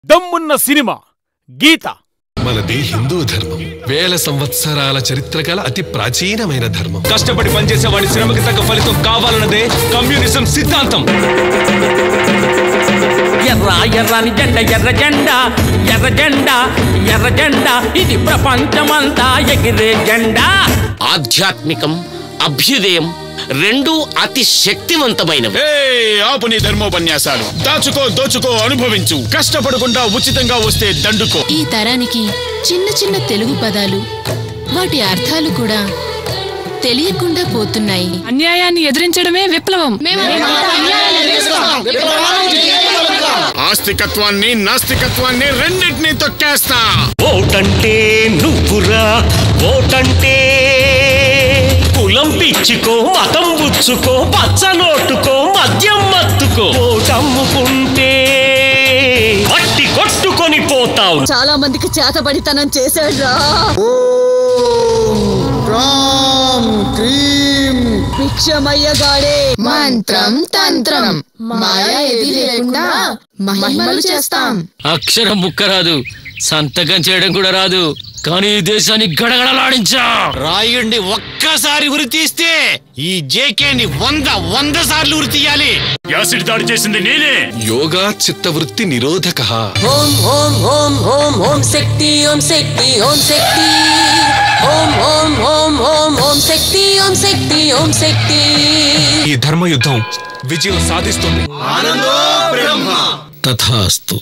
దమ్మున్న సినిమా గీత. మనది హిందూ ధర్మం. వేల సంవత్సరాల చరిత్ర గల అతి ప్రాచీనమైన ధర్మం. కష్టపడి పనిచేసే వాడి శ్రమకి తగ్గ ఫలితం కావాలన్నదే కమ్యూనిజం సిద్ధాంతం. ఎర్ర ఎర్రని జెండా ఎర్ర జెండా ఎర్ర జెండా ఎర్ర జెండా ఇది ప్రపంచమంతా ఎగిరే జెండా. ఆధ్యాత్మికం అభ్యుదయం రెండు అతి శక్తివంతమైనవి. ఆపు నీ ధర్మోపన్యాసాలు. దాచుకో దోచుకో అనుభవించు. కష్టపడకుండా ఉచితంగా వస్తే దండుకో. ఈ తరానికి చిన్న చిన్న తెలుగు పదాలు వాటి అర్థాలు కూడా తెలియకుండా పోతున్నాయి. అన్యాయాన్ని ఎదిరించడమే విప్లవం. ఆస్తికత్వాన్ని నాస్తికత్వాన్ని రెండింటినీ తొక్కేస్తా. ఓటంటే నువ్వురా, ఓటంటే కులం పిచ్చుకో, మతం బుచ్చుకో, పచ్చ నోటుకో, మద్యం మత్తుకో. ఓటమ్ముకుంటే పట్టి కొట్టుకొని పోతావు. చాలా మందికి చేతబడితనం చేశాడ్రా. భిక్షమయ్యగాడే మంత్రం తంత్రం మాయా ఎది లేకుండా మహిమలు చేస్తాం. అక్షరం ముక్కరాదు, సంతకం చేయడం కూడా రాదు, కానీ ఈ దేశాన్ని గడగడలాడించా. రాయుడిని ఒక్కసారి ఉరి తీస్తే ఈ జేకేని 100 సార్లు ఉరి తీయాలి. యాసిడ్ దాడి చేసింది నేనే. యోగా చిత్తవృత్తి నిరోధక. ఓం ఓం ఓం ఓం ఓం శక్తి ఓం శక్తి ఓం శక్తి ఓం ఓం ఓం ఓం ఓం శక్తి ఓం శక్తి ఓం శక్తి. ఈ ధర్మయుద్ధం విజయం సాధిస్తుంది. తథాస్తు.